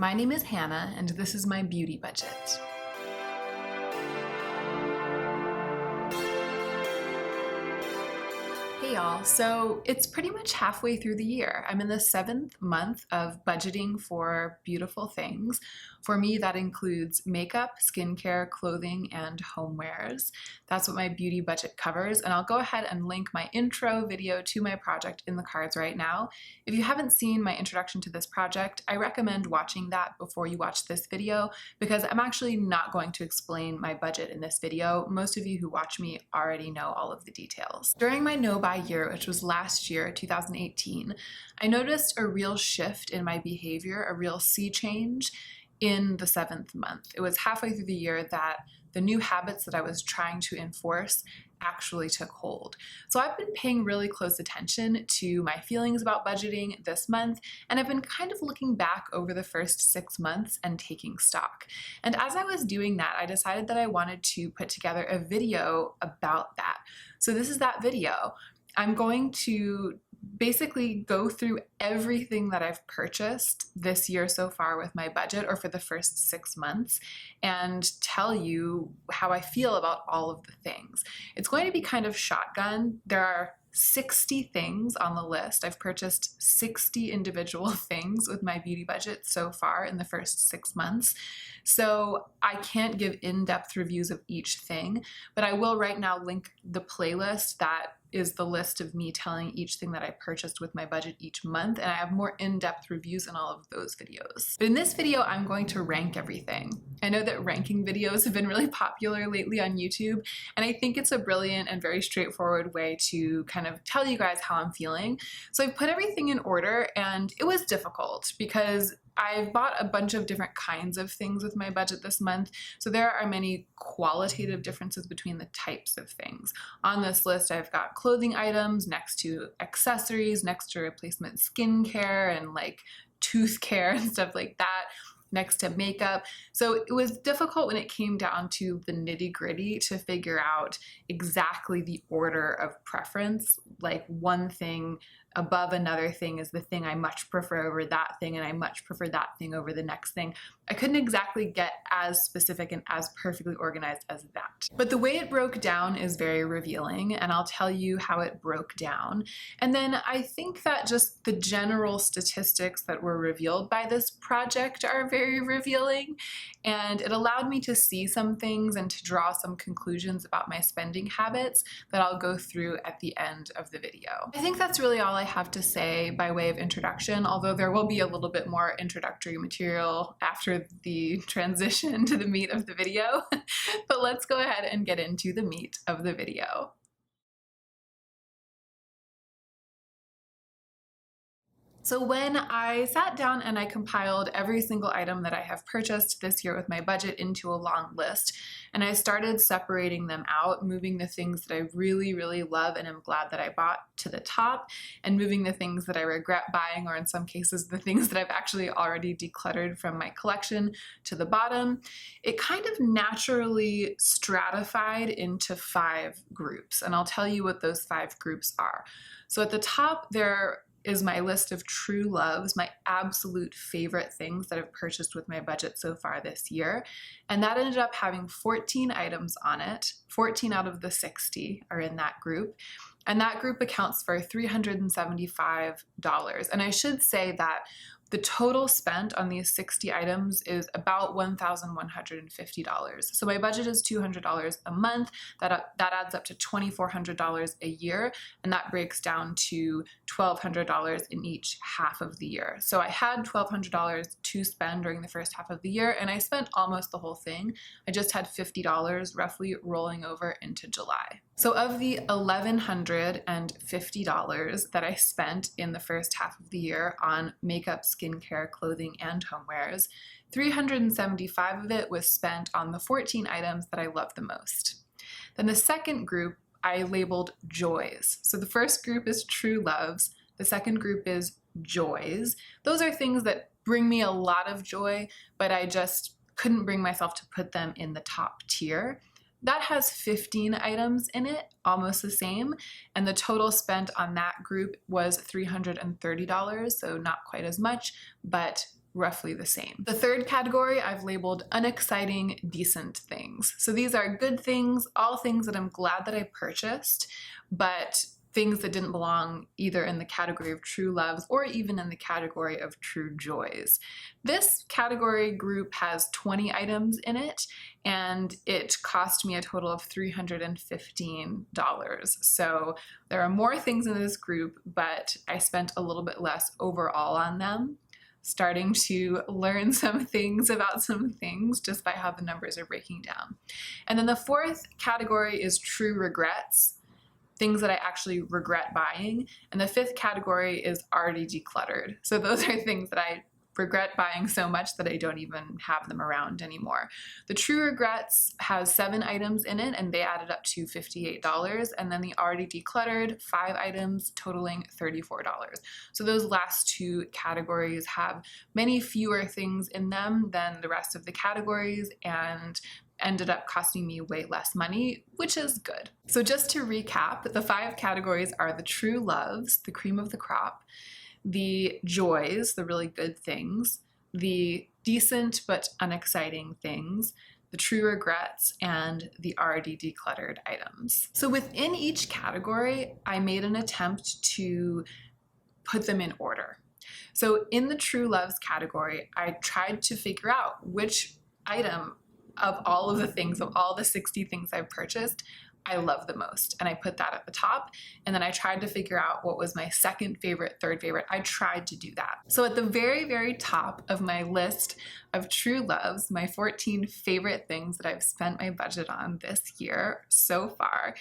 My name is Hannah, and this is my beauty budget. Hey y'all, so it's pretty much halfway through the year. I'm in the 7th month of budgeting for beautiful things. For me, that includes makeup, skincare, clothing, and homewares. That's what my beauty budget covers, and I'll go ahead and link my intro video to my project in the cards right now. If you haven't seen my introduction to this project, I recommend watching that before you watch this video because I'm actually not going to explain my budget in this video. Most of you who watch me already know all of the details. During my no-buy year, which was last year, 2018, I noticed a real shift in my behavior, a real sea change in the 7th month. It was halfway through the year that the new habits that I was trying to enforce actually took hold. So I've been paying really close attention to my feelings about budgeting this month, and I've been kind of looking back over the first 6 months and taking stock. And as I was doing that, I decided that I wanted to put together a video about that. So this is that video. I'm going to basically go through everything that I've purchased this year so far with my budget, or for the first 6 months, and tell you how I feel about all of the things. It's going to be kind of shotgun. There are 60 things on the list. I've purchased 60 individual things with my beauty budget so far in the first 6 months. So I can't give in-depth reviews of each thing, but I will right now link the playlist that is the list of me telling each thing that I purchased with my budget each month, and I have more in-depth reviews in all of those videos. But in this video, I'm going to rank everything. I know that ranking videos have been really popular lately on YouTube, and I think it's a brilliant and very straightforward way to kind of tell you guys how I'm feeling. So I've put everything in order, and it was difficult because I've bought a bunch of different kinds of things with my budget this month, so there are many qualitative differences between the types of things. On this list, I've got clothing items next to accessories, next to replacement skincare and like tooth care and stuff like that, next to makeup. So it was difficult when it came down to the nitty-gritty to figure out exactly the order of preference, like one thing above another thing is the thing I much prefer over that thing, and I much prefer that thing over the next thing. I couldn't exactly get as specific and as perfectly organized as that. But the way it broke down is very revealing, and I'll tell you how it broke down. And then I think that just the general statistics that were revealed by this project are very revealing, and it allowed me to see some things and to draw some conclusions about my spending habits that I'll go through at the end of the video. I think that's really all I have to say by way of introduction, although there will be a little bit more introductory material after the transition to the meat of the video. But let's go ahead and get into the meat of the video. So when I sat down and I compiled every single item that I have purchased this year with my budget into a long list, and I started separating them out, moving the things that I really, really love and am glad that I bought to the top, and moving the things that I regret buying, or in some cases, the things that I've actually already decluttered from my collection, to the bottom, it kind of naturally stratified into 5 groups. And I'll tell you what those 5 groups are. So at the top, there is my list of true loves, my absolute favorite things that I've purchased with my budget so far this year. And that ended up having 14 items on it. 14 out of the 60 are in that group. And that group accounts for $375. And I should say that the total spent on these 60 items is about $1,150. So my budget is $200 a month. That adds up to $2,400 a year, and that breaks down to $1,200 in each half of the year. So I had $1,200 to spend during the first half of the year, and I spent almost the whole thing. I just had $50 roughly rolling over into July. So of the $1,150 that I spent in the first half of the year on makeup, skincare, clothing, and homewares, $375 of it was spent on the 14 items that I love the most. Then the second group I labeled joys. So the first group is true loves. The second group is joys. Those are things that bring me a lot of joy, but I just couldn't bring myself to put them in the top tier. That has 15 items in it, almost the same, and the total spent on that group was $330, so not quite as much, but roughly the same. The third category I've labeled unexciting, decent things. So these are good things, all things that I'm glad that I purchased, but things that didn't belong either in the category of true loves or even in the category of true joys. This category group has 20 items in it, and it cost me a total of $315. So there are more things in this group, but I spent a little bit less overall on them, starting to learn some things about some things just by how the numbers are breaking down. And then the fourth category is true regrets, things that I actually regret buying. And the fifth category is already decluttered. So those are things that I regret buying so much that I don't even have them around anymore. The true regrets has 7 items in it, and they added up to $58. And then the already decluttered, 5 items totaling $34. So those last 2 categories have many fewer things in them than the rest of the categories, and ended up costing me way less money, which is good. So just to recap, the 5 categories are the true loves, the cream of the crop, the joys, the really good things, the decent but unexciting things, the true regrets, and the already decluttered items. So within each category, I made an attempt to put them in order. So in the true loves category, I tried to figure out which item of all of the things, of all the 60 things I've purchased, I love the most. And I put that at the top. And then I tried to figure out what was my second favorite, third favorite. I tried to do that. So at the very, very top of my list of true loves, my 14 favorite things that I've spent my budget on this year so far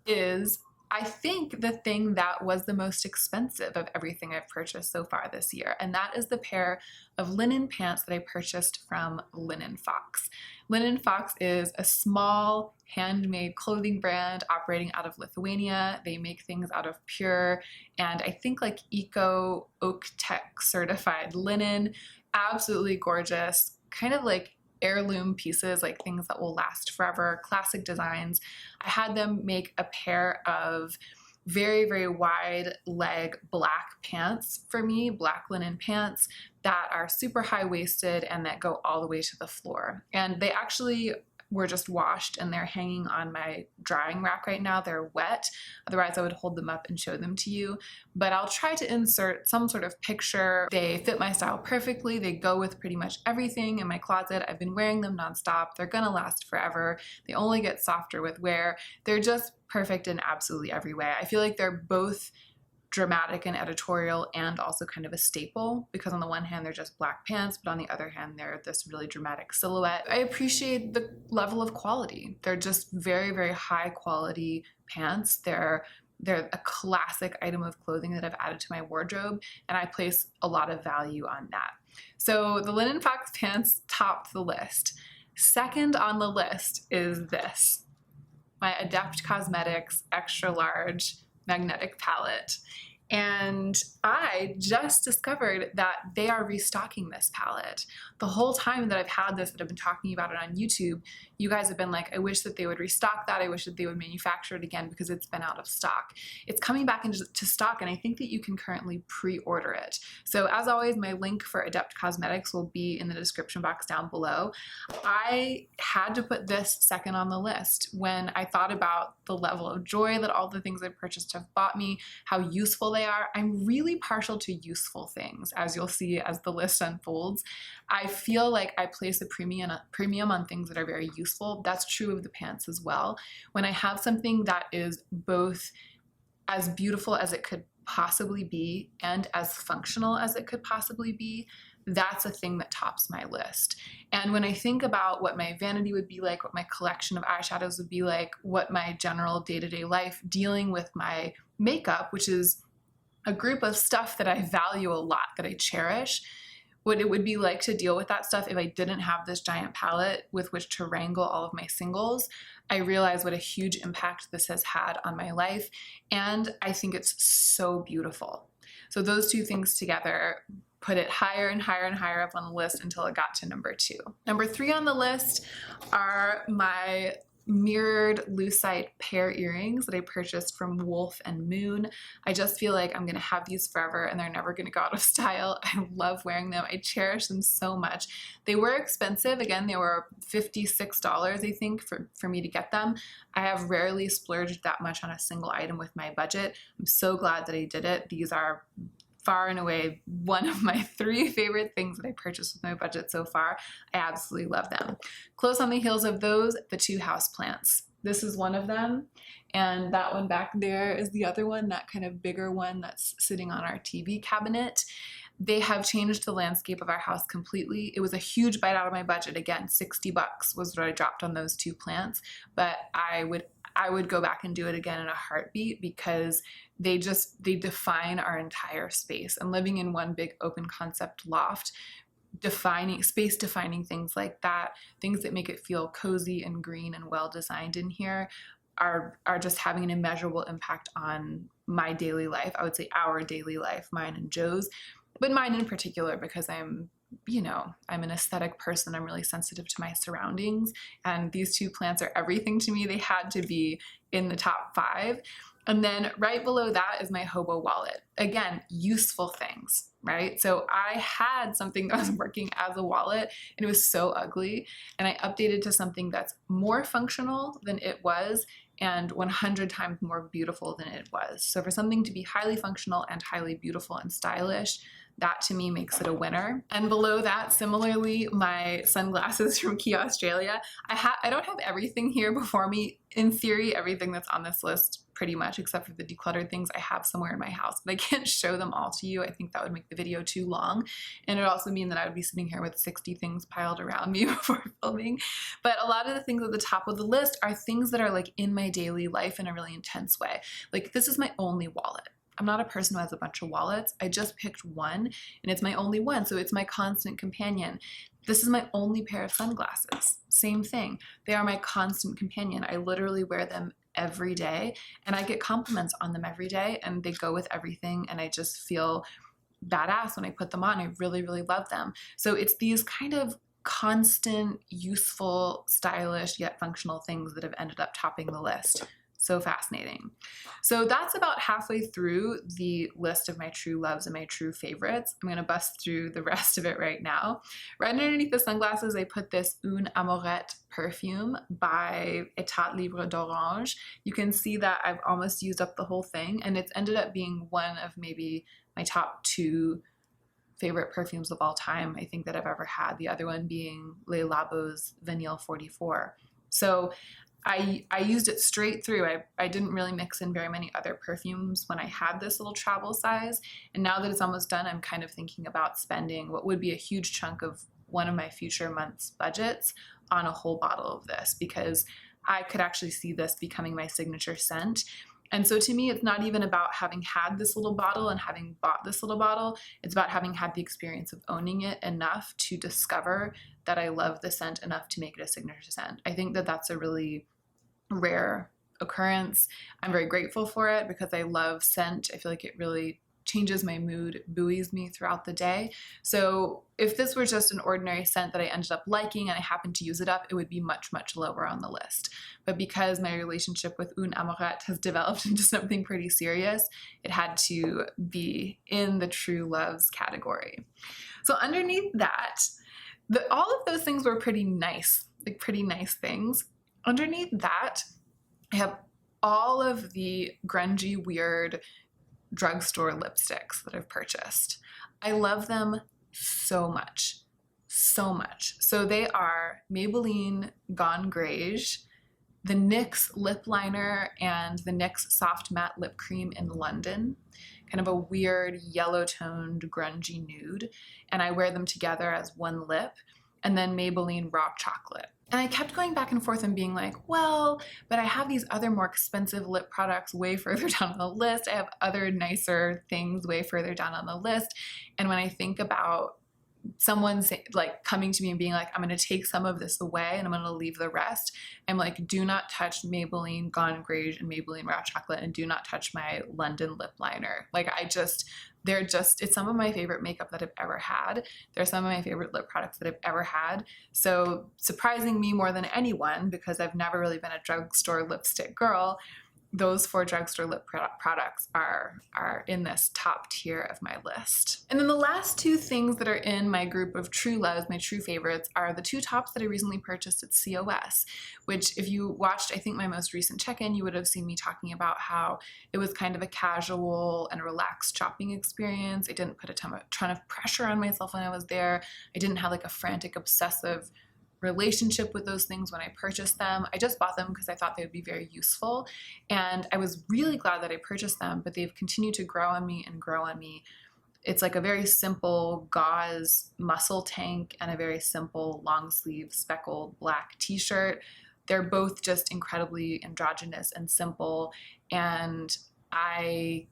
is, I think, the thing that was the most expensive of everything I've purchased so far this year, and that is the pair of linen pants that I purchased from Linen Fox. Linen Fox is a small handmade clothing brand operating out of Lithuania. They make things out of pure and I think like eco oak tech certified linen. Absolutely gorgeous, kind of like heirloom pieces, like things that will last forever, classic designs. I had them make a pair of very, very wide leg black pants for me, black linen pants that are super high waisted and that go all the way to the floor. And they actually were just washed and they're hanging on my drying rack right now. They're wet. Otherwise I would hold them up and show them to you. But I'll try to insert some sort of picture. They fit my style perfectly. They go with pretty much everything in my closet. I've been wearing them nonstop. They're gonna last forever. They only get softer with wear. They're just perfect in absolutely every way. I feel like they're both dramatic and editorial and also kind of a staple, because on the one hand they're just black pants, but on the other hand they're this really dramatic silhouette. I appreciate the level of quality. They're just very, very high quality pants. They're a classic item of clothing that I've added to my wardrobe, and I place a lot of value on that. So the Linen Fox pants topped the list. Second on the list is this, my Adept Cosmetics extra large magnetic palette. And I just discovered that they are restocking this palette. The whole time that I've had this, that I've been talking about it on YouTube, you guys have been like, I wish that they would restock that. I wish that they would manufacture it again because it's been out of stock. It's coming back into stock, and I think that you can currently pre-order it. So as always, my link for Adept Cosmetics will be in the description box down below. I had to put this second on the list when I thought about the level of joy that all the things I've purchased have bought me, how useful they are. I'm really partial to useful things, as you'll see as the list unfolds. I feel like I place a premium on things that are very useful. That's true of the pants as well. When I have something that is both as beautiful as it could possibly be and as functional as it could possibly be, that's a thing that tops my list. And when I think about what my vanity would be like, what my collection of eyeshadows would be like, what my general day-to-day life dealing with my makeup, which is a group of stuff that I value a lot, that I cherish, what it would be like to deal with that stuff if I didn't have this giant palette with which to wrangle all of my singles, I realize what a huge impact this has had on my life, and I think it's so beautiful. So those two things together put it higher and higher and higher up on the list until it got to number 2. Number 3 on the list are my mirrored lucite pear earrings that I purchased from Wolf and Moon. I just feel like I'm gonna have these forever and they're never gonna go out of style. I love wearing them. I cherish them so much. They were expensive. Again, they were $56, I think, for me to get them. I have rarely splurged that much on a single item with my budget. I'm so glad that I did it. These are far and away one of my 3 favorite things that I purchased with my budget so far. I absolutely love them. Close on the heels of those, the 2 houseplants. This is one of them, and that one back there is the other one, that kind of bigger one that's sitting on our TV cabinet. They have changed the landscape of our house completely. It was a huge bite out of my budget. Again, $60 was what I dropped on those 2 plants, but I would go back and do it again in a heartbeat because they define our entire space. And living in one big open concept loft, space defining things like that, things that make it feel cozy and green and well designed in here are just having an immeasurable impact on my daily life. I would say our daily life, mine and Joe's, but mine in particular because I'm an aesthetic person. I'm really sensitive to my surroundings, and these 2 plants are everything to me. They had to be in the top 5. And then right below that is my hobo wallet. Again, useful things, right? So I had something that was working as a wallet and it was so ugly, and I updated to something that's more functional than it was and 100 times more beautiful than it was. So for something to be highly functional and highly beautiful and stylish, that to me makes it a winner. And below that, similarly, my sunglasses from Key Australia. I don't have everything here before me. In theory, everything that's on this list, pretty much, except for the decluttered things, I have somewhere in my house, but I can't show them all to you. I think that would make the video too long. And it would also mean that I would be sitting here with 60 things piled around me before filming. But a lot of the things at the top of the list are things that are like in my daily life in a really intense way. Like, this is my only wallet. I'm not a person who has a bunch of wallets. I just picked one and it's my only one. So it's my constant companion. This is my only pair of sunglasses. Same thing. They are my constant companion. I literally wear them every day and I get compliments on them every day and they go with everything, and I just feel badass when I put them on. I really, really love them. So it's these kind of constant, useful, stylish, yet functional things that have ended up topping the list. So fascinating. So that's about halfway through the list of my true loves and my true favorites. I'm gonna bust through the rest of it right now. Right underneath the sunglasses, I put this Une Amorette perfume by Etat Libre d'Orange. You can see that I've almost used up the whole thing, and it's ended up being one of maybe my top 2 favorite perfumes of all time, I think, that I've ever had. The other one being Les Labos Vanille 44. So I used it straight through. I didn't really mix in very many other perfumes when I had this little travel size. And now that it's almost done, I'm kind of thinking about spending what would be a huge chunk of one of my future month's budgets on a whole bottle of this, because I could actually see this becoming my signature scent. And so to me, it's not even about having had this little bottle and having bought this little bottle. It's about having had the experience of owning it enough to discover that I love the scent enough to make it a signature scent. I think that that's a really rare occurrence. I'm very grateful for it because I love scent. I feel like it really changes my mood, buoys me throughout the day. So if this were just an ordinary scent that I ended up liking and I happened to use it up, it would be much, much lower on the list. But because my relationship with Une Amorette has developed into something pretty serious, it had to be in the true loves category. So underneath that, all of those things were pretty nice, like pretty nice things. Underneath that, I have all of the grungy, weird drugstore lipsticks that I've purchased. I love them so much, so much. So they are Maybelline Gone Greige, the NYX lip liner, and the NYX soft matte lip cream in London, kind of a weird yellow toned grungy nude. And I wear them together as one lip, and then Maybelline Rock Chocolate. And I kept going back and forth and being like, well, but I have these other more expensive lip products way further down on the list. I have other nicer things way further down on the list. And when I think about someone like coming to me and being like, I'm going to take some of this away and I'm going to leave the rest, I'm like, do not touch Maybelline Gone Greige and Maybelline Rock Chocolate, and do not touch my London lip liner. Like, it's some of my favorite makeup that I've ever had. They're some of my favorite lip products that I've ever had. So surprising me more than anyone, because I've never really been a drugstore lipstick girl, those 4 drugstore lip products are in this top tier of my list. And then the last 2 things that are in my group of true loves, my true favorites, are the 2 tops that I recently purchased at COS, which if you watched, I think, my most recent check-in, you would have seen me talking about how it was kind of a casual and relaxed shopping experience. I didn't put a ton of pressure on myself when I was there. I didn't have like a frantic, obsessive relationship with those things when I purchased them. I just bought them because I thought they would be very useful, and I was really glad that I purchased them, but they've continued to grow on me and grow on me. It's like a very simple gauze muscle tank and a very simple long sleeve speckled black t-shirt. They're both just incredibly androgynous and simple, and I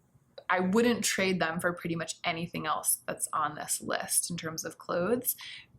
wouldn't trade them for pretty much anything else that's on this list in terms of clothes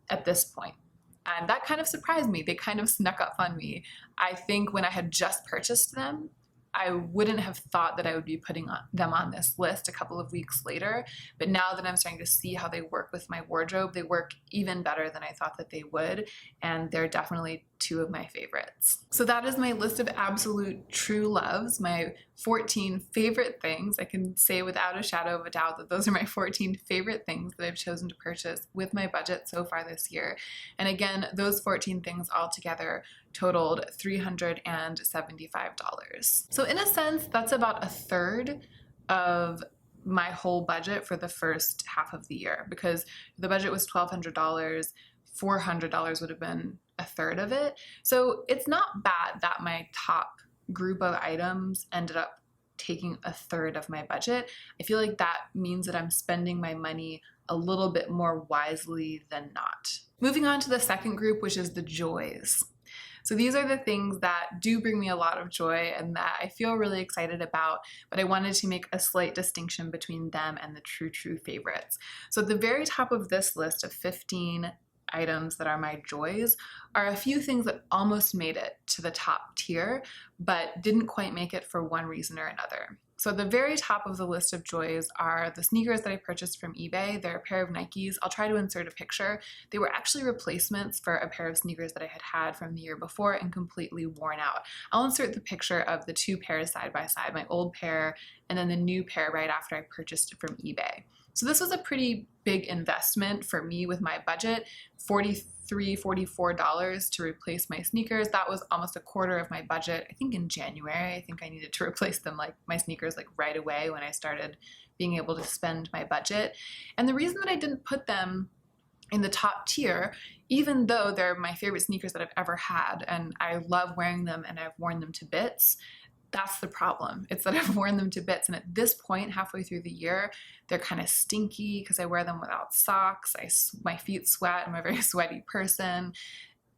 at this point. And that kind of surprised me. They kind of snuck up on me. I think when I had just purchased them, I wouldn't have thought that I would be putting them on this list a couple of weeks later. But now that I'm starting to see how they work with my wardrobe, they work even better than I thought that they would. And they're definitely 2 of my favorites. So that is my list of absolute true loves, my 14 favorite things. I can say without a shadow of a doubt that those are my 14 favorite things that I've chosen to purchase with my budget so far this year. And again, those 14 things all together totaled $375. So in a sense, that's about a third of my whole budget for the first half of the year, because the budget was $1,200, $400 would have been a third of it. So it's not bad that my top group of items ended up taking a third of my budget. I feel like that means that I'm spending my money a little bit more wisely than not. Moving on to the second group, which is the joys. So these are the things that do bring me a lot of joy and that I feel really excited about, but I wanted to make a slight distinction between them and the true favorites. So at the very top of this list of 15 items that are my joys are a few things that almost made it to the top tier, but didn't quite make it for one reason or another. So at the very top of the list of joys are the sneakers that I purchased from eBay. They're a pair of Nikes. I'll try to insert a picture. They were actually replacements for a pair of sneakers that I had from the year before and completely worn out. I'll insert the picture of the 2 pairs side by side, my old pair and then the new pair right after I purchased it from eBay. So this was a pretty big investment for me with my budget, $43, $44 to replace my sneakers. That was almost a quarter of my budget. I think in January, I think I needed to replace them, like my sneakers, like right away when I started being able to spend my budget. And the reason that I didn't put them in the top tier, even though they're my favorite sneakers that I've ever had, and I love wearing them and I've worn them to bits, that's the problem. It's that I've worn them to bits, and at this point, halfway through the year, they're kind of stinky because I wear them without socks. My feet sweat. I'm a very sweaty person.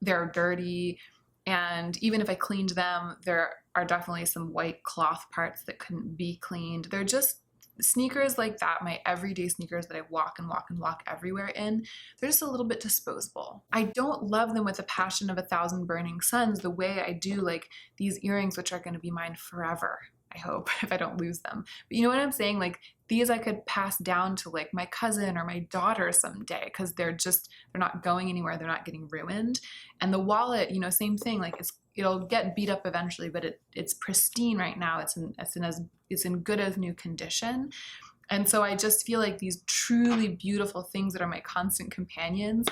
They're dirty, and even if I cleaned them, there are definitely some white cloth parts that couldn't be cleaned. They're just sneakers like that, my everyday sneakers that I walk and walk and walk everywhere in, they're just a little bit disposable. I don't love them with the passion of 1,000 burning suns the way I do like these earrings, which are going to be mine forever, I hope, if I don't lose them. But you know what I'm saying? Like these I could pass down to like my cousin or my daughter someday because they're not going anywhere. They're not getting ruined. And the wallet, you know, same thing, like it'll get beat up eventually, but it's pristine right now. It's in good as new condition. And so I just feel like these truly beautiful things that are my constant companions,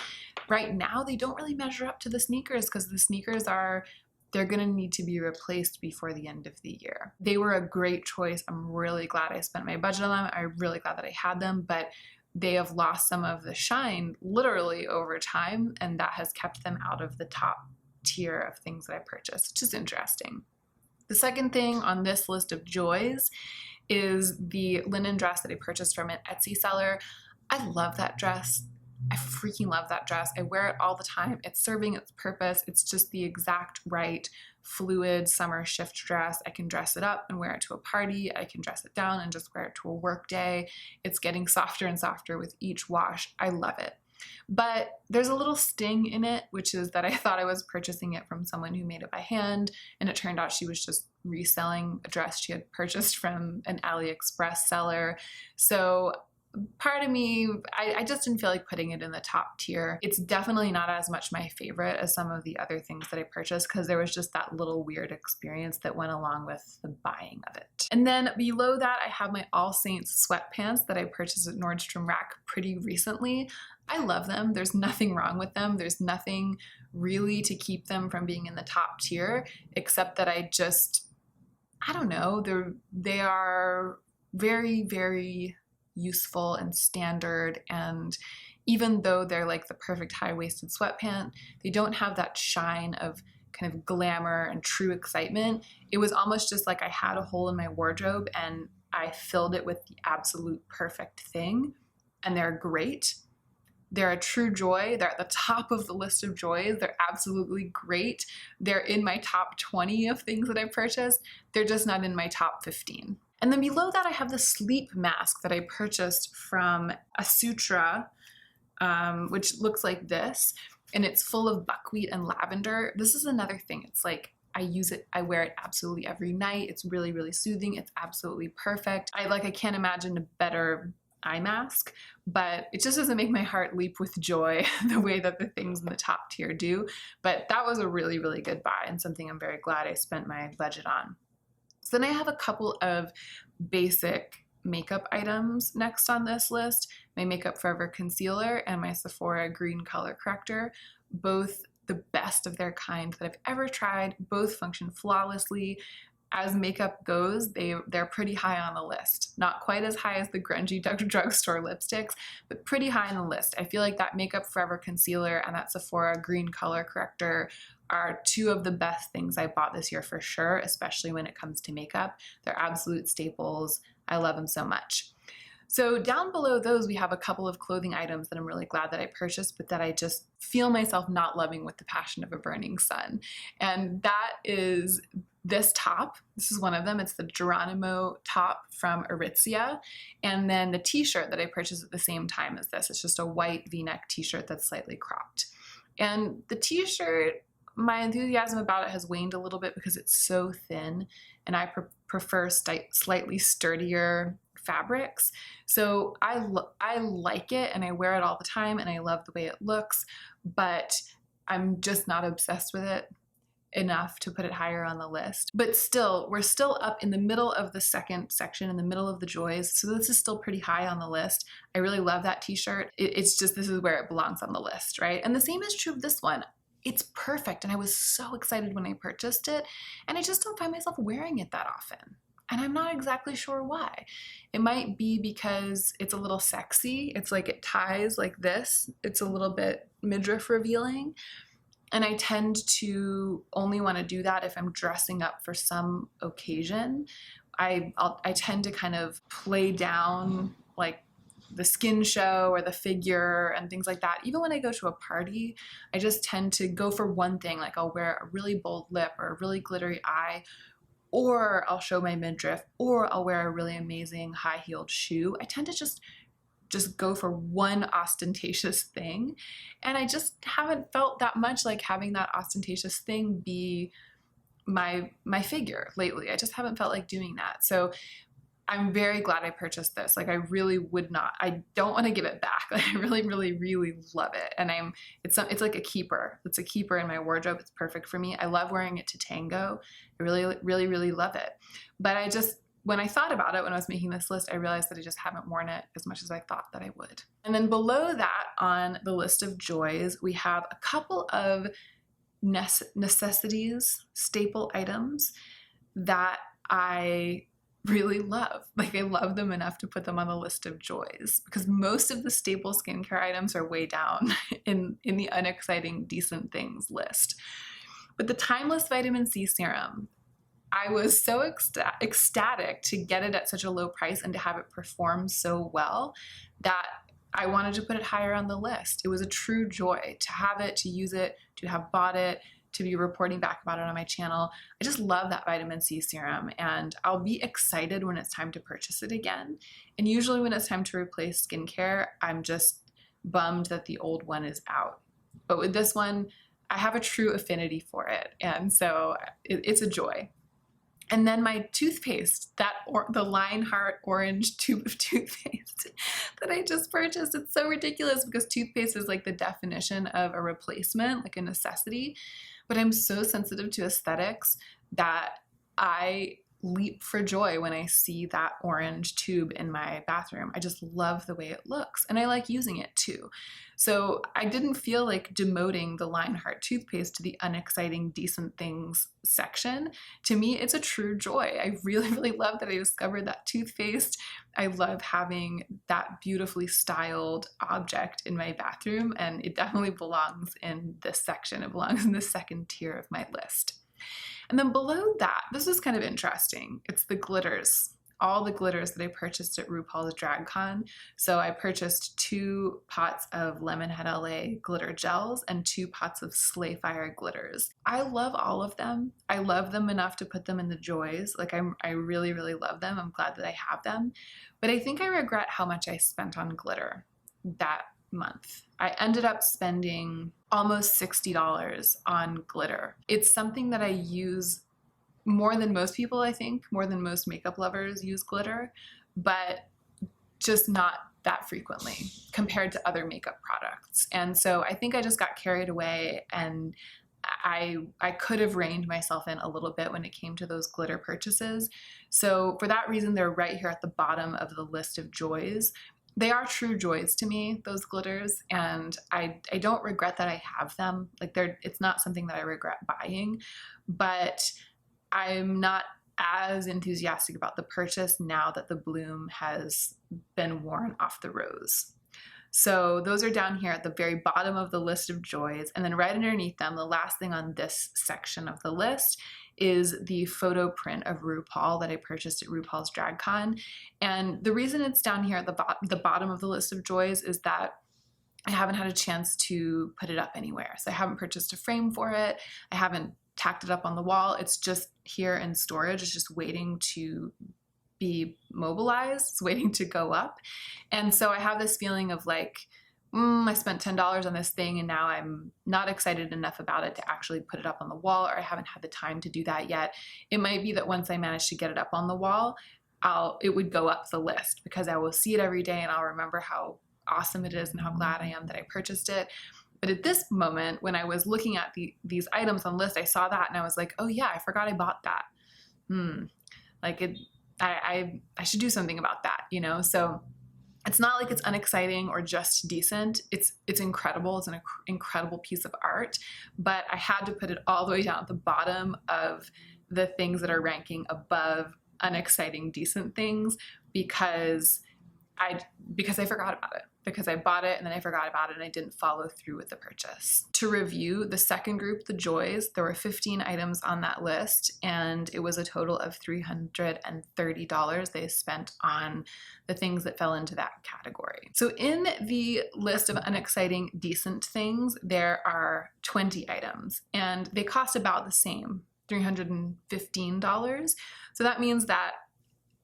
right now, they don't really measure up to the sneakers because the sneakers they're going to need to be replaced before the end of the year. They were a great choice. I'm really glad I spent my budget on them. I'm really glad that I had them, but they have lost some of the shine literally over time, and that has kept them out of the top tier of things that I purchased, which is interesting. The second thing on this list of joys is the linen dress that I purchased from an Etsy seller. I love that dress. I freaking love that dress. I wear it all the time. It's serving its purpose. It's just the exact right fluid summer shift dress. I can dress it up and wear it to a party. I can dress it down and just wear it to a work day. It's getting softer and softer with each wash. I love it. But there's a little sting in it, which is that I thought I was purchasing it from someone who made it by hand, and it turned out she was just reselling a dress she had purchased from an AliExpress seller. So part of me, I just didn't feel like putting it in the top tier. It's definitely not as much my favorite as some of the other things that I purchased because there was just that little weird experience that went along with the buying of it. And then below that, I have my All Saints sweatpants that I purchased at Nordstrom Rack pretty recently. I love them. There's nothing wrong with them. There's nothing really to keep them from being in the top tier, except that I don't know, they are very, very useful and standard, and even though they're like the perfect high-waisted sweatpant, they don't have that shine of kind of glamour and true excitement. It was almost just like I had a hole in my wardrobe and I filled it with the absolute perfect thing, and they're great. They're a true joy. They're at the top of the list of joys. They're absolutely great. They're in my top 20 of things that I purchased. They're just not in my top 15. And then below that, I have the sleep mask that I purchased from Asutra, which looks like this, and it's full of buckwheat and lavender. This is another thing. It's like, I use it, I wear it absolutely every night. It's really, really soothing. It's absolutely perfect. I can't imagine a better eye mask, but it just doesn't make my heart leap with joy the way that the things in the top tier do. But that was a really, really good buy and something I'm very glad I spent my budget on. So then I have a couple of basic makeup items next on this list. My Makeup Forever concealer and my Sephora green color corrector, both the best of their kind that I've ever tried. Both function flawlessly. As makeup goes, they're pretty high on the list. Not quite as high as the grungy drugstore lipsticks, but pretty high on the list. I feel like that Makeup Forever concealer and that Sephora green color corrector are two of the best things I bought this year for sure, especially when it comes to makeup. They're absolute staples. I love them so much. So down below those, we have a couple of clothing items that I'm really glad that I purchased, but that I just feel myself not loving with the passion of a burning sun. And that is this top. This is one of them. It's the Jeronimo top from Aritzia. And then the t-shirt that I purchased at the same time as this. It's just a white v-neck t-shirt that's slightly cropped. And the t-shirt, my enthusiasm about it has waned a little bit because it's so thin, and I prefer slightly sturdier fabrics. So I like it and I wear it all the time and I love the way it looks, but I'm just not obsessed with it enough to put it higher on the list. But still, we're still up in the middle of the second section, in the middle of the joys, so this is still pretty high on the list. I really love that t-shirt. It's just, this is where it belongs on the list, right? And the same is true of this one. It's perfect, and I was so excited when I purchased it, and I just don't find myself wearing it that often. And I'm not exactly sure why. It might be because it's a little sexy. It's like it ties like this. It's a little bit midriff revealing. And I tend to only want to do that if I'm dressing up for some occasion. I tend to kind of play down like the skin show or the figure and things like that. Even when I go to a party, I just tend to go for one thing. Like I'll wear a really bold lip or a really glittery eye, or I'll show my midriff, or I'll wear a really amazing high-heeled shoe. I tend to just go for one ostentatious thing, and I just haven't felt that much like having that ostentatious thing be my figure lately. I just haven't felt like doing that. So I'm very glad I purchased this. Like I really would not, I don't want to give it back. Like I really, really, really love it. And it's like a keeper. It's a keeper in my wardrobe. It's perfect for me. I love wearing it to tango. I really, really, really love it. But when I thought about it, when I was making this list, I realized that I just haven't worn it as much as I thought that I would. And then below that on the list of joys, we have a couple of necessities, staple items that I really love. Like I love them enough to put them on the list of joys, because most of the staple skincare items are way down in the unexciting decent things list. But the Timeless Vitamin C Serum, I was so ecstatic to get it at such a low price and to have it perform so well that I wanted to put it higher on the list. It was a true joy to have it, to use it, to have bought it, to be reporting back about it on my channel. I just love that vitamin C serum, and I'll be excited when it's time to purchase it again. And usually when it's time to replace skincare, I'm just bummed that the old one is out. But with this one, I have a true affinity for it, and so it's a joy. And then my toothpaste, the Lionheart orange tube of toothpaste that I just purchased. It's so ridiculous because toothpaste is like the definition of a replacement, like a necessity. But I'm so sensitive to aesthetics that I leap for joy when I see that orange tube in my bathroom. I just love the way it looks, and I like using it too. So I didn't feel like demoting the Lionheart toothpaste to the unexciting decent things section. To me, it's a true joy. I really, really love that I discovered that toothpaste. I love having that beautifully styled object in my bathroom, and it definitely belongs in this section. It belongs in the second tier of my list. And then below that, this is kind of interesting. It's the glitters, all the glitters that I purchased at RuPaul's Drag Con. So I purchased 2 pots of Lemonhead LA glitter gels and 2 pots of Slayfire glitters. I love all of them. I love them enough to put them in the joys. Like I really, really love them. I'm glad that I have them. But I think I regret how much I spent on glitter that month. I ended up spending almost $60 on glitter. It's something that I use more than most people, I think, more than most makeup lovers use glitter, but just not that frequently compared to other makeup products. And so I think I just got carried away, and I could have reined myself in a little bit when it came to those glitter purchases. So for that reason, they're right here at the bottom of the list of joys. They are true joys to me, those glitters, and I don't regret that I have them. Like it's not something that I regret buying, but I'm not as enthusiastic about the purchase now that the bloom has been worn off the rose. So those are down here at the very bottom of the list of joys, and then right underneath them, the last thing on this section of the list is the photo print of RuPaul that I purchased at RuPaul's Drag Con. And the reason it's down here at the bottom of the list of joys is that I haven't had a chance to put it up anywhere. So I haven't purchased a frame for it. I haven't tacked it up on the wall. It's just here in storage. It's just waiting to be mobilized. It's waiting to go up. And so I have this feeling of like, I spent $10 on this thing and now I'm not excited enough about it to actually put it up on the wall, or I haven't had the time to do that yet. It might be that once I manage to get it up on the wall, it would go up the list because I will see it every day and I'll remember how awesome it is and how glad I am that I purchased it. But at this moment, when I was looking at these items on the list, I saw that and I was like, oh yeah, I forgot I bought that. I should do something about that, you know? So it's not like it's unexciting or just decent. It's incredible. It's an incredible piece of art, but I had to put it all the way down at the bottom of the things that are ranking above unexciting, decent things because I forgot about it, because I bought it and then I forgot about it and I didn't follow through with the purchase. To review the second group, the joys, there were 15 items on that list and it was a total of $330 they spent on the things that fell into that category. So in the list of unexciting, decent things, there are 20 items and they cost about the same, $315. So that means that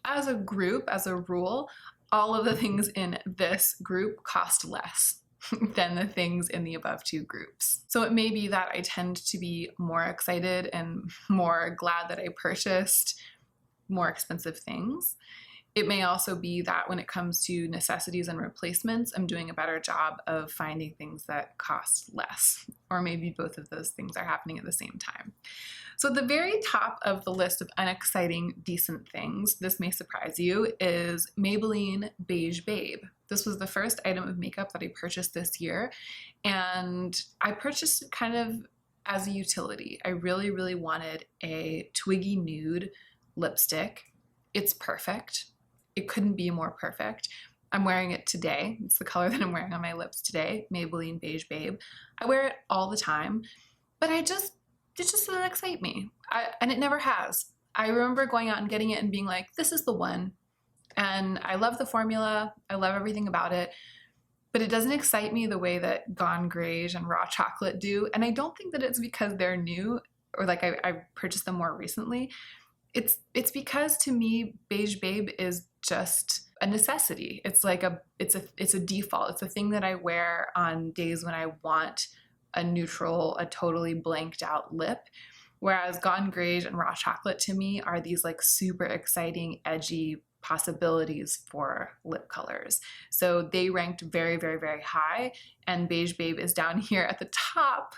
as a group, as a rule, all of the things in this group cost less than the things in the above 2 groups. So it may be that I tend to be more excited and more glad that I purchased more expensive things. It may also be that when it comes to necessities and replacements, I'm doing a better job of finding things that cost less, or maybe both of those things are happening at the same time. So at the very top of the list of unexciting, decent things, this may surprise you, is Maybelline Beige Babe. This was the first item of makeup that I purchased this year, and I purchased it kind of as a utility. I really, really wanted a twiggy nude lipstick. It's perfect. It couldn't be more perfect. I'm wearing it today. It's the color that I'm wearing on my lips today, Maybelline Beige Babe. I wear it all the time, but it just doesn't excite me. And it never has. I remember going out and getting it and being like, this is the one. And I love the formula. I love everything about it, but it doesn't excite me the way that Gone Greige and Raw Chocolate do. And I don't think that it's because they're new or like I purchased them more recently. It's because to me, Beige Babe is just a necessity. It's like it's a default. It's a thing that I wear on days when I want a neutral, a totally blanked out lip. Whereas Gone Greige and Raw Chocolate to me are these like super exciting, edgy possibilities for lip colors. So they ranked very, very, very high, and Beige Babe is down here at the top,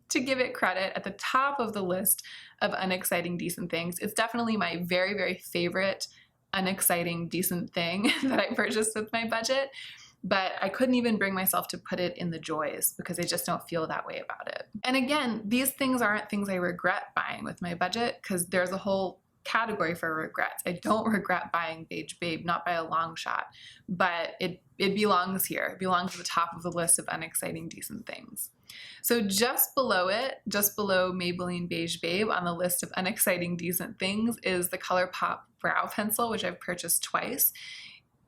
to give it credit, at the top of the list of unexciting decent things. It's definitely my very, very favorite unexciting decent thing that I purchased with my budget, but I couldn't even bring myself to put it in the joys because I just don't feel that way about it. And again, these things aren't things I regret buying with my budget, because there's a whole category for regrets. I don't regret buying Beige Babe, not by a long shot, but it belongs here. It belongs at the top of the list of unexciting decent things. So just below it, just below Maybelline Beige Babe on the list of unexciting decent things, is the ColourPop brow pencil, which I've purchased twice.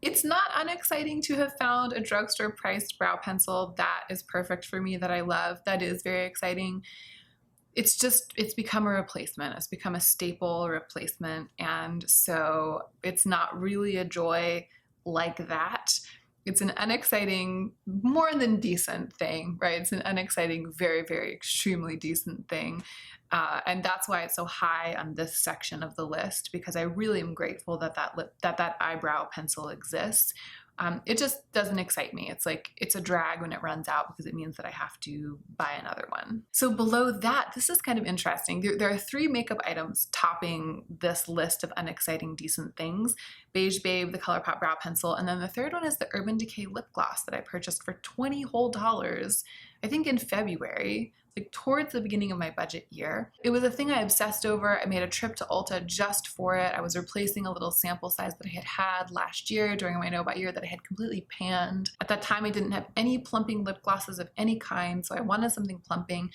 It's not unexciting to have found a drugstore priced brow pencil that is perfect for me, that I love. That is very exciting. It's become a replacement. It's become a staple replacement. And so it's not really a joy like that. It's an unexciting, more than decent thing, right? It's an unexciting, very, very extremely decent thing. And that's why it's so high on this section of the list, because I really am grateful that that eyebrow pencil exists. It just doesn't excite me. It's like, it's a drag when it runs out, because it means that I have to buy another one. So below that, this is kind of interesting. There are 3 makeup items topping this list of unexciting decent things: Beige Babe, the ColourPop brow pencil, and then the third one is the Urban Decay lip gloss that I purchased for $20 whole, I think in February, like towards the beginning of my budget year. It was a thing I obsessed over. I made a trip to Ulta just for it. I was replacing a little sample size that I had last year during my no-buy year that I had completely panned. At that time, I didn't have any plumping lip glosses of any kind, so I wanted something plumping.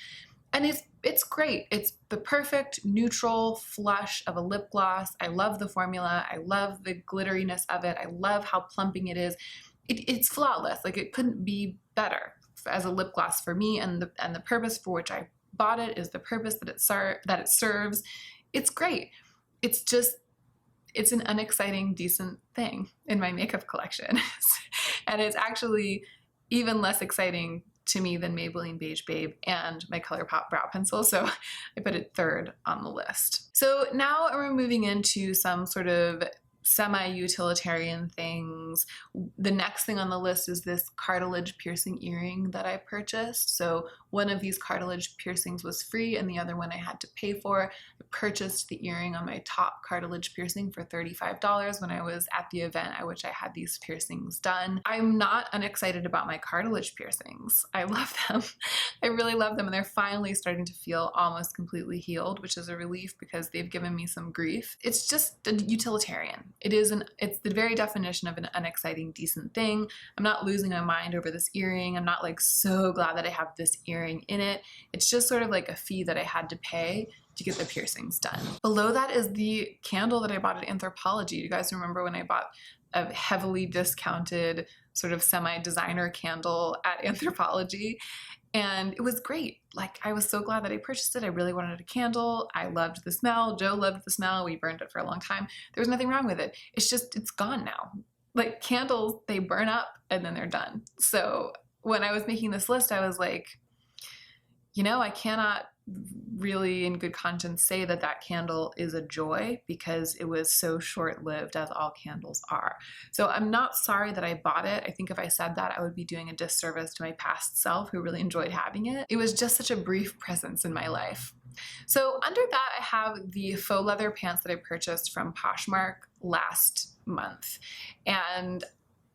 And it's great. It's the perfect neutral flush of a lip gloss. I love the formula. I love the glitteriness of it. I love how plumping it is. It's flawless. Like, it couldn't be better as a lip gloss for me, and the purpose for which I bought it is the purpose that it serves. It's great. It's an unexciting, decent thing in my makeup collection. And it's actually even less exciting to me than Maybelline Beige Babe and my ColourPop brow pencil, so I put it third on the list. So now we're moving into some sort of semi-utilitarian things. The next thing on the list is this cartilage piercing earring that I purchased. So one of these cartilage piercings was free and the other one I had to pay for. I purchased the earring on my top cartilage piercing for $35 when I was at the event at which I had these piercings done. I'm not unexcited about my cartilage piercings. I love them. I really love them, and they're finally starting to feel almost completely healed, which is a relief because they've given me some grief. It's just a utilitarian. It's the very definition of an unexciting, decent thing. I'm not losing my mind over this earring. I'm not like so glad that I have this earring in it. It's just sort of like a fee that I had to pay to get the piercings done. Below that is the candle that I bought at Anthropologie. You guys remember when I bought a heavily discounted sort of semi-designer candle at Anthropologie? And it was great. Like, I was so glad that I purchased it. I really wanted a candle. I loved the smell. Joe loved the smell. We burned it for a long time. There was nothing wrong with it. It's just, it's gone now. Like, candles, they burn up and then they're done. So when I was making this list, I was like, you know, I cannot really in good conscience say that that candle is a joy, because it was so short-lived, as all candles are. So I'm not sorry that I bought it. I think if I said that, I would be doing a disservice to my past self who really enjoyed having it. It was just such a brief presence in my life. So under that, I have the faux leather pants that I purchased from Poshmark last month. And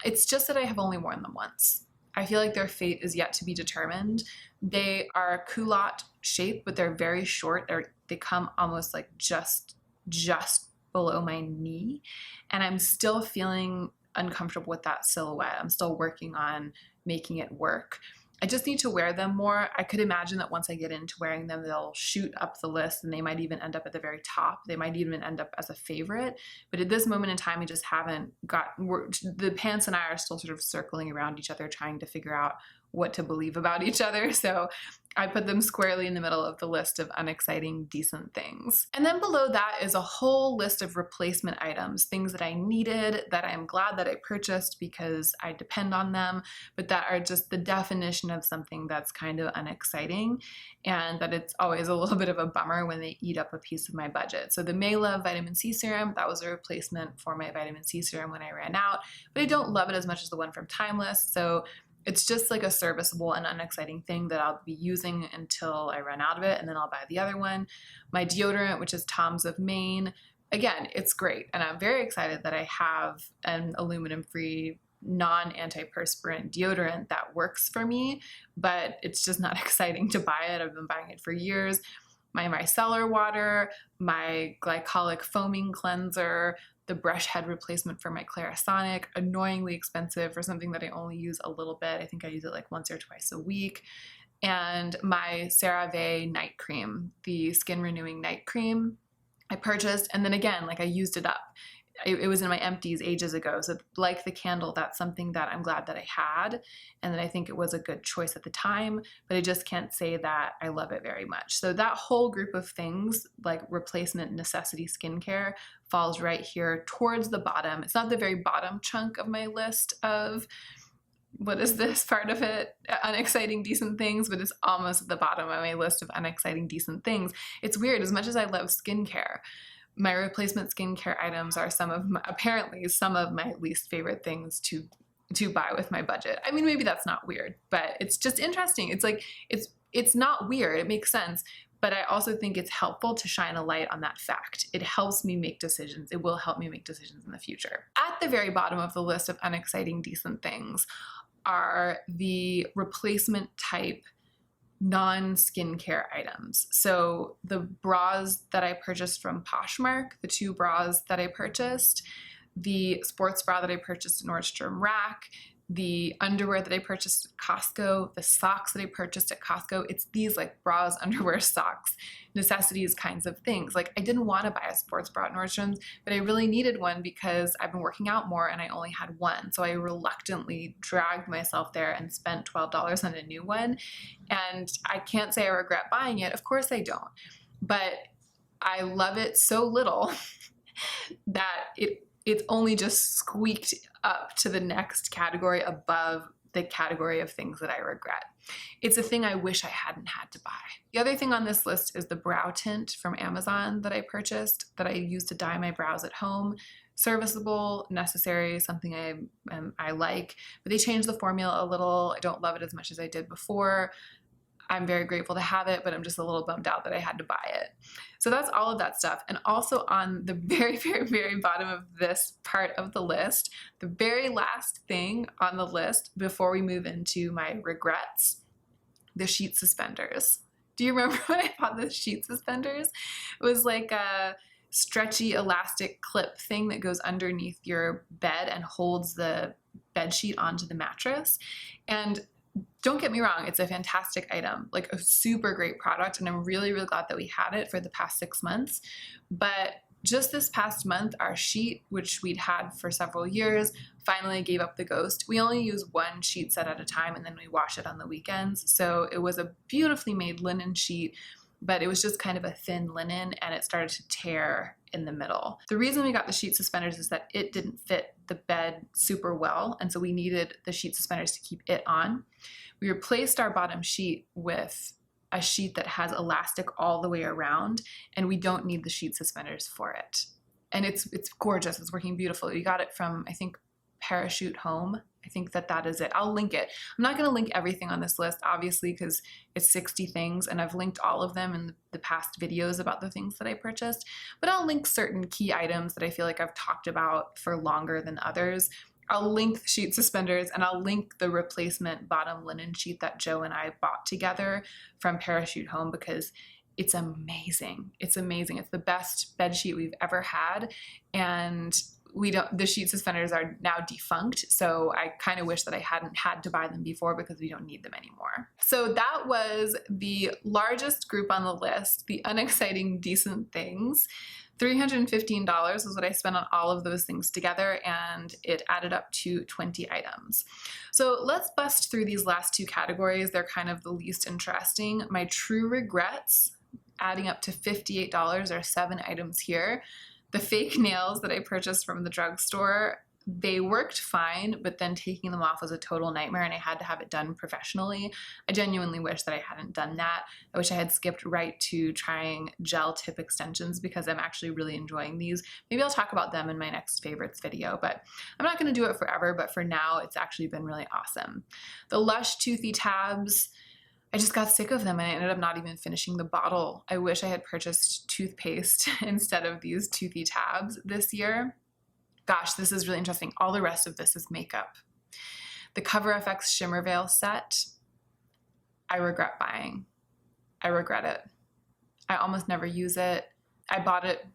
it's just that I have only worn them once. I feel like their fate is yet to be determined. They are culotte shape, but they're very short. They come almost like just below my knee. And I'm still feeling uncomfortable with that silhouette. I'm still working on making it work. I just need to wear them more. I could imagine that once I get into wearing them, they'll shoot up the list and they might even end up at the very top. They might even end up as a favorite. But at this moment in time, I just haven't the pants and I are still sort of circling around each other, trying to figure out what to believe about each other. So I put them squarely in the middle of the list of unexciting, decent things. And then below that is a whole list of replacement items, things that I needed, that I'm glad that I purchased because I depend on them, but that are just the definition of something that's kind of unexciting, and that it's always a little bit of a bummer when they eat up a piece of my budget. So the May Love vitamin C serum, that was a replacement for my vitamin C serum when I ran out, but I don't love it as much as the one from Timeless, so it's just like a serviceable and unexciting thing that I'll be using until I run out of it, and then I'll buy the other one. My deodorant, which is Tom's of Maine, again, it's great, and I'm very excited that I have an aluminum-free, non-antiperspirant deodorant that works for me, but it's just not exciting to buy it. I've been buying it for years. My micellar water, my glycolic foaming cleanser, the brush head replacement for my Clarisonic, annoyingly expensive for something that I only use a little bit. I think I use it like once or twice a week. And my CeraVe night cream, the skin renewing night cream, I purchased, and then again, like I used it up. It was in my empties ages ago. So like the candle, that's something that I'm glad that I had, and that I think it was a good choice at the time, but I just can't say that I love it very much. So that whole group of things, like replacement necessity skincare, falls right here towards the bottom. It's not the very bottom chunk of my list of, what is this part of it? Unexciting, decent things, but it's almost at the bottom of my list of unexciting, decent things. It's weird, as much as I love skincare, my replacement skincare items are apparently some of my least favorite things to buy with my budget. I mean, maybe that's not weird, but it's just interesting. It's like, it's not weird, it makes sense, but I also think it's helpful to shine a light on that fact. It helps me make decisions. It will help me make decisions in the future. At the very bottom of the list of unexciting, decent things are the replacement type non-skincare items. So the bras that I purchased from Poshmark, the 2 bras that I purchased, the sports bra that I purchased at Nordstrom Rack, the underwear that I purchased at Costco, the socks that I purchased at Costco. It's these like bras, underwear, socks, necessities kinds of things. Like I didn't want to buy a sports bra at Nordstrom's, but I really needed one because I've been working out more and I only had one. So I reluctantly dragged myself there and spent $12 on a new one. And I can't say I regret buying it. Of course I don't. But I love it so little that it's only just squeaked up to the next category above the category of things that I regret. It's a thing I wish I hadn't had to buy. The other thing on this list is the brow tint from Amazon that I purchased, that I use to dye my brows at home. Serviceable, necessary, something I like, but they changed the formula a little. I don't love it as much as I did before. I'm very grateful to have it, but I'm just a little bummed out that I had to buy it. So that's all of that stuff. And also on the very, very, very bottom of this part of the list, the very last thing on the list before we move into my regrets, the sheet suspenders. Do you remember when I bought the sheet suspenders? It was like a stretchy elastic clip thing that goes underneath your bed and holds the bed sheet onto the mattress. And don't get me wrong, it's a fantastic item, like a super great product, and I'm really, really glad that we had it for the past 6 months. But just this past month, our sheet, which we'd had for several years, finally gave up the ghost. We only use one sheet set at a time, and then we wash it on the weekends. So it was a beautifully made linen sheet, but it was just kind of a thin linen, and it started to tear in the middle. The reason we got the sheet suspenders is that it didn't fit the bed super well, and so we needed the sheet suspenders to keep it on. We replaced our bottom sheet with a sheet that has elastic all the way around, and we don't need the sheet suspenders for it. And it's gorgeous. It's working beautifully. We got it from, I think, Parachute Home. I think that is it. I'll link it. I'm not going to link everything on this list, obviously, because it's 60 things, and I've linked all of them in the past videos about the things that I purchased, but I'll link certain key items that I feel like I've talked about for longer than others. I'll link the sheet suspenders, and I'll link the replacement bottom linen sheet that Joe and I bought together from Parachute Home, because it's amazing. It's amazing. It's the best bed sheet we've ever had, and the sheet suspenders are now defunct, so I kind of wish that I hadn't had to buy them before, because we don't need them anymore. So that was the largest group on the list, the unexciting, decent things. $315 was what I spent on all of those things together, and it added up to 20 items. So let's bust through these last two categories. They're kind of the least interesting. My true regrets, adding up to $58, are 7 items here. The fake nails that I purchased from the drugstore, they worked fine, but then taking them off was a total nightmare, and I had to have it done professionally. I genuinely wish that I hadn't done that. I wish I had skipped right to trying gel tip extensions because I'm actually really enjoying these. Maybe I'll talk about them in my next favorites video, but I'm not going to do it forever, but for now it's actually been really awesome. The Lush Toothy Tabs, I just got sick of them and I ended up not even finishing the bottle. I wish I had purchased toothpaste instead of these Toothy Tabs this year. Gosh, this is really interesting. All the rest of this is makeup. The Cover FX Shimmer Veil set, I regret buying. I regret it. I almost never use it. I bought it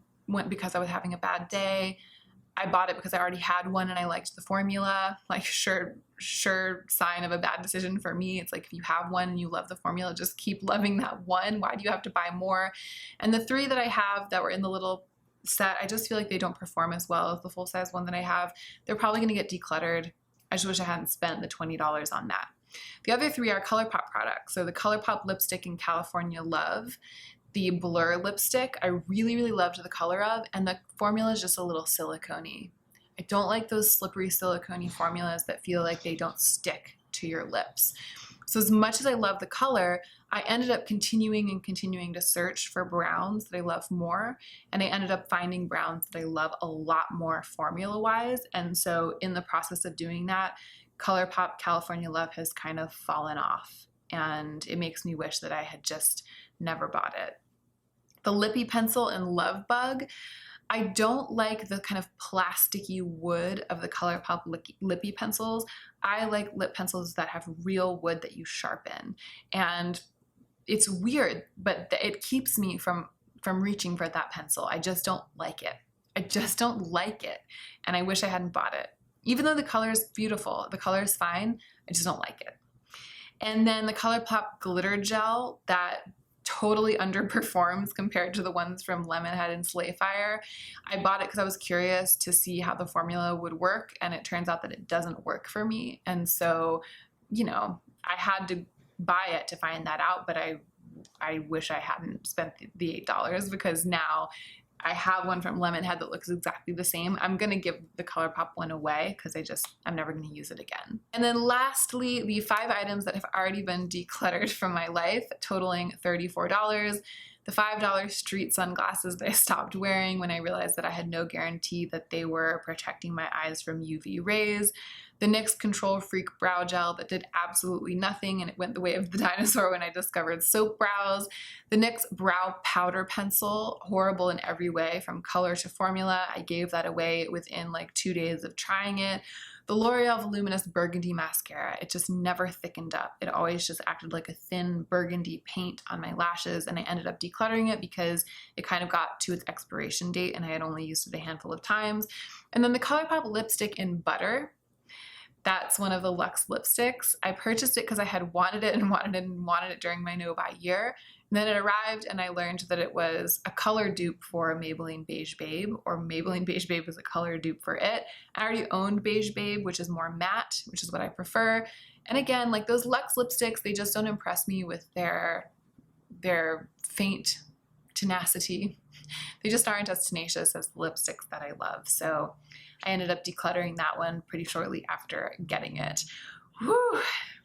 because I was having a bad day. I bought it because I already had one and I liked the formula. Like, sure sign of a bad decision for me. It's like, if you have one and you love the formula, just keep loving that one. Why do you have to buy more? And the 3 that I have that were in the little set, I just feel like they don't perform as well as the full-size one that I have. They're probably going to get decluttered. I just wish I hadn't spent the $20 on that. The other 3 are ColourPop products. So the ColourPop lipstick in California Love, the Blur lipstick, I really, really loved the color of, and the formula is just a little silicone-y. I don't like those slippery silicone-y formulas that feel like they don't stick to your lips. So as much as I love the color, I ended up continuing to search for browns that I love more, and I ended up finding browns that I love a lot more formula-wise, and so in the process of doing that, ColourPop California Love has kind of fallen off, and it makes me wish that I had just never bought it. The Lippy Pencil in Love Bug, I don't like the kind of plasticky wood of the ColourPop lippy pencils. I like lip pencils that have real wood that you sharpen. And it's weird, but it keeps me from reaching for that pencil. I just don't like it. I just don't like it. And I wish I hadn't bought it. Even though the color is beautiful, the color is fine, I just don't like it. And then the ColourPop Glitter Gel, that totally underperforms compared to the ones from Lemonhead and Slayfire. I bought it because I was curious to see how the formula would work, and it turns out that it doesn't work for me. And so, you know, I had to buy it to find that out, but I wish I hadn't spent the $8 because now I have one from Lemonhead that looks exactly the same. I'm going to give the ColourPop one away because I'm never going to use it again. And then lastly, the 5 items that have already been decluttered from my life, totaling $34. The $5 street sunglasses that I stopped wearing when I realized that I had no guarantee that they were protecting my eyes from UV rays. The NYX Control Freak Brow Gel that did absolutely nothing, and it went the way of the dinosaur when I discovered soap brows. The NYX Brow Powder Pencil, horrible in every way from color to formula. I gave that away within like 2 days of trying it. The L'Oreal Voluminous Burgundy Mascara, it just never thickened up. It always just acted like a thin burgundy paint on my lashes, and I ended up decluttering it because it kind of got to its expiration date and I had only used it a handful of times. And then the ColourPop Lipstick in Butter, that's one of the Luxe lipsticks. I purchased it because I had wanted it during my no-buy year. And then it arrived and I learned that it was a color dupe for Maybelline Beige Babe, or Maybelline Beige Babe was a color dupe for it. I already owned Beige Babe, which is more matte, which is what I prefer. And again, like those Luxe lipsticks, they just don't impress me with their faint tenacity. They just aren't as tenacious as the lipsticks that I love. So I ended up decluttering that one pretty shortly after getting it. Whew.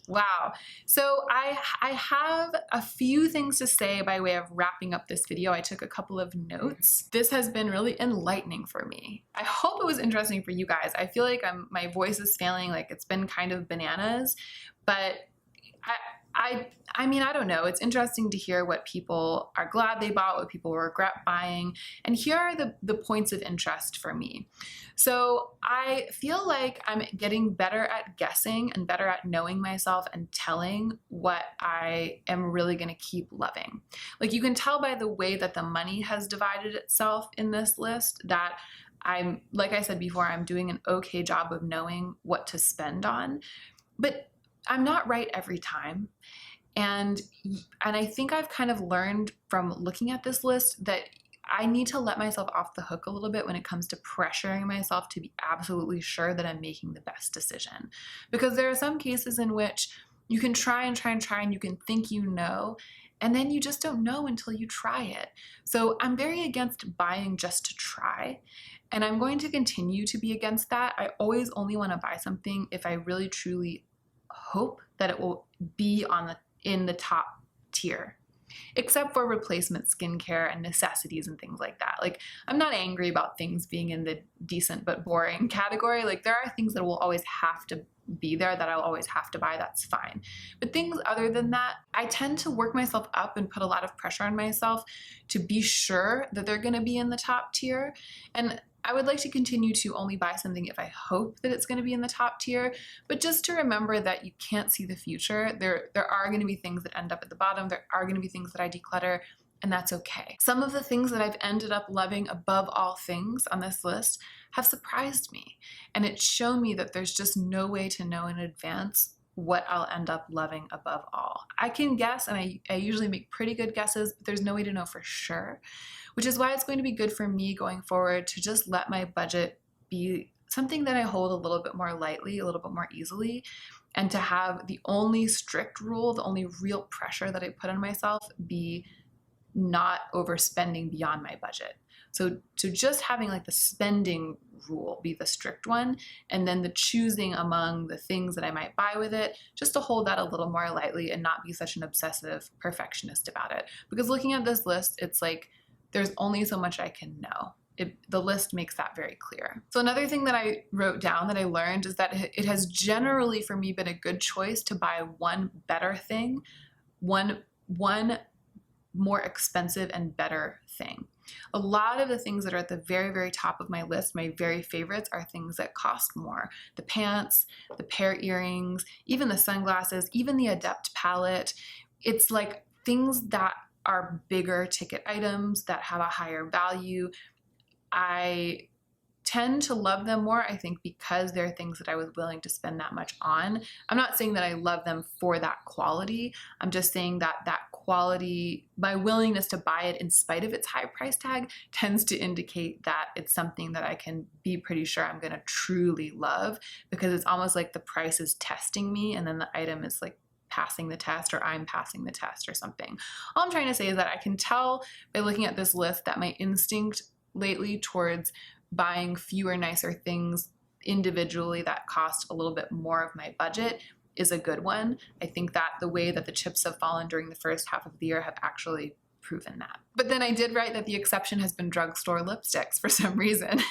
Wow. So I have a few things to say by way of wrapping up this video. I took a couple of notes. This has been really enlightening for me. I hope it was interesting for you guys. I feel like my voice is failing, like it's been kind of bananas, but I mean, I don't know. It's interesting to hear what people are glad they bought, what people regret buying. And here are the points of interest for me. So I feel like I'm getting better at guessing and better at knowing myself and telling what I am really going to keep loving. Like you can tell by the way that the money has divided itself in this list that like I said before, I'm doing an okay job of knowing what to spend on. But I'm not right every time. And I think I've kind of learned from looking at this list that I need to let myself off the hook a little bit when it comes to pressuring myself to be absolutely sure that I'm making the best decision. Because there are some cases in which you can try and try and try and you can think you know, and then you just don't know until you try it. So I'm very against buying just to try, and I'm going to continue to be against that. I always only want to buy something if I really truly hope that it will be in the top tier. Except for replacement skincare and necessities and things like that. Like, I'm not angry about things being in the decent but boring category. Like, there are things that will always have to be there that I'll always have to buy. That's fine. But things other than that, I tend to work myself up and put a lot of pressure on myself to be sure that they're going to be in the top tier. And I would like to continue to only buy something if I hope that it's going to be in the top tier, but just to remember that you can't see the future. There are going to be things that end up at the bottom. There are going to be things that I declutter, and that's okay. Some of the things that I've ended up loving above all things on this list have surprised me, and it's shown me that there's just no way to know in advance what I'll end up loving above all. I can guess, and I usually make pretty good guesses, but there's no way to know for sure, which is why it's going to be good for me going forward to just let my budget be something that I hold a little bit more lightly, a little bit more easily, and to have the only strict rule, the only real pressure that I put on myself be not overspending beyond my budget. So just having like the spending rule be the strict one, and then the choosing among the things that I might buy with it, just to hold that a little more lightly and not be such an obsessive perfectionist about it. Because looking at this list, it's like there's only so much I can know. The list makes that very clear. So another thing that I wrote down that I learned is that it has generally for me been a good choice to buy one better thing, one more expensive and better thing. A lot of the things that are at the very, very top of my list, my very favorites, are things that cost more. The pants, the pair earrings, even the sunglasses, even the Adept palette. It's like things that are bigger ticket items that have a higher value. I tend to love them more, I think, because they're things that I was willing to spend that much on. I'm not saying that I love them for that quality. I'm just saying that that quality, my willingness to buy it in spite of its high price tag, tends to indicate that it's something that I can be pretty sure I'm going to truly love, because it's almost like the price is testing me and then the item is like passing the test, or I'm passing the test or something. All I'm trying to say is that I can tell by looking at this list that my instinct lately towards buying fewer, nicer things individually that cost a little bit more of my budget is a good one. I think that the way that the chips have fallen during the first half of the year have actually proven that. But then I did write that the exception has been drugstore lipsticks for some reason.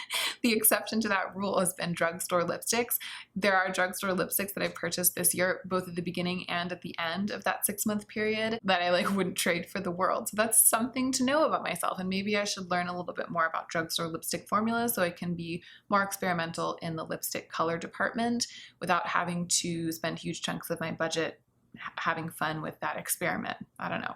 The exception to that rule has been drugstore lipsticks. There are drugstore lipsticks that I purchased this year, both at the beginning and at the end of that 6-month period, that I like wouldn't trade for the world. So that's something to know about myself, and maybe I should learn a little bit more about drugstore lipstick formulas so I can be more experimental in the lipstick color department without having to spend huge chunks of my budget having fun with that experiment. I don't know.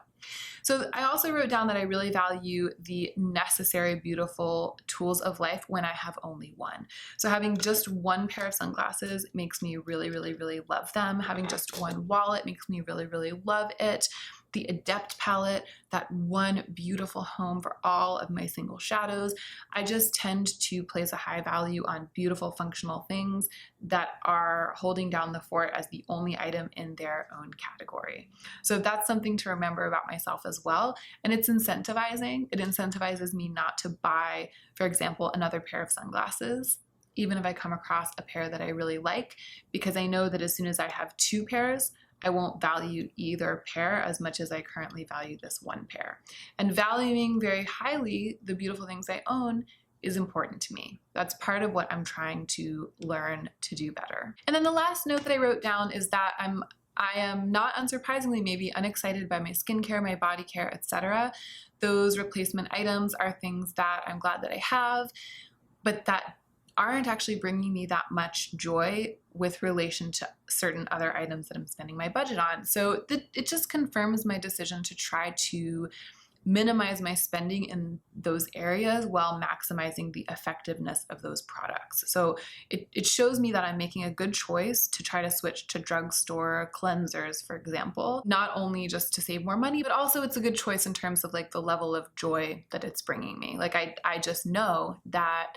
So I also wrote down that I really value the necessary, beautiful tools of life when I have only one. So having just one pair of sunglasses makes me really, really, really love them. Having just one wallet makes me really, really love it. The Adept palette, that one beautiful home for all of my single shadows. I just tend to place a high value on beautiful functional things that are holding down the fort as the only item in their own category. So that's something to remember about myself as well. And it's incentivizing. It incentivizes me not to buy, for example, another pair of sunglasses, even if I come across a pair that I really like, because I know that as soon as I have 2 pairs, I won't value either pair as much as I currently value this one pair. And valuing very highly the beautiful things I own is important to me. That's part of what I'm trying to learn to do better. And then the last note that I wrote down is that I am not unsurprisingly maybe unexcited by my skincare, my body care, etc. Those replacement items are things that I'm glad that I have, but that aren't actually bringing me that much joy with relation to certain other items that I'm spending my budget on. So it just confirms my decision to try to minimize my spending in those areas while maximizing the effectiveness of those products. So it shows me that I'm making a good choice to try to switch to drugstore cleansers, for example, not only just to save more money, but also it's a good choice in terms of like the level of joy that it's bringing me. Like I just know that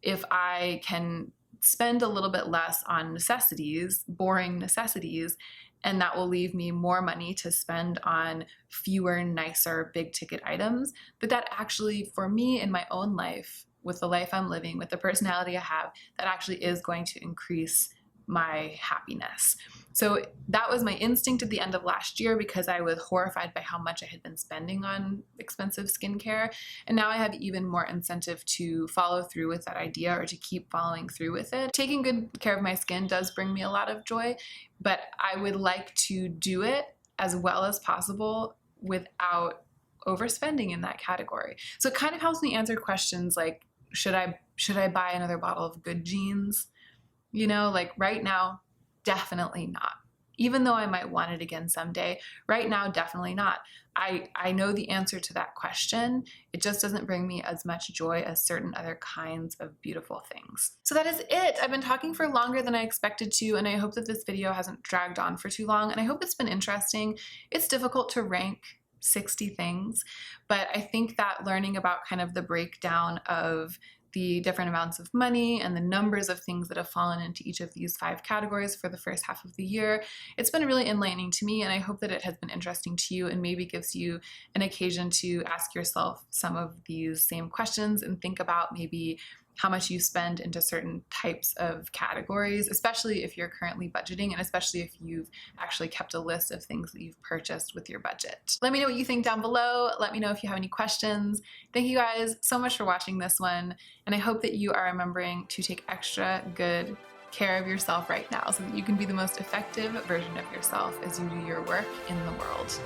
if I can spend a little bit less on necessities, boring necessities, and that will leave me more money to spend on fewer, nicer, big ticket items, that actually, for me in my own life, with the life I'm living, with the personality I have, that actually is going to increase my happiness. So that was my instinct at the end of last year because I was horrified by how much I had been spending on expensive skincare. And now I have even more incentive to follow through with that idea or to keep following through with it. Taking good care of my skin does bring me a lot of joy, but I would like to do it as well as possible without overspending in that category. So it kind of helps me answer questions like, should I buy another bottle of Good Genes? You know, like right now, definitely not. Even though I might want it again someday, right now, definitely not. I know the answer to that question. It just doesn't bring me as much joy as certain other kinds of beautiful things. So that is it. I've been talking for longer than I expected to, and I hope that this video hasn't dragged on for too long, and I hope it's been interesting. It's difficult to rank 60 things, but I think that learning about kind of the breakdown of the different amounts of money and the numbers of things that have fallen into each of these 5 categories for the first half of the year, it's been really enlightening to me, and I hope that it has been interesting to you and maybe gives you an occasion to ask yourself some of these same questions and think about maybe how much you spend into certain types of categories, especially if you're currently budgeting and especially if you've actually kept a list of things that you've purchased with your budget. Let me know what you think down below. Let me know if you have any questions. Thank you guys so much for watching this one, and I hope that you are remembering to take extra good care of yourself right now so that you can be the most effective version of yourself as you do your work in the world.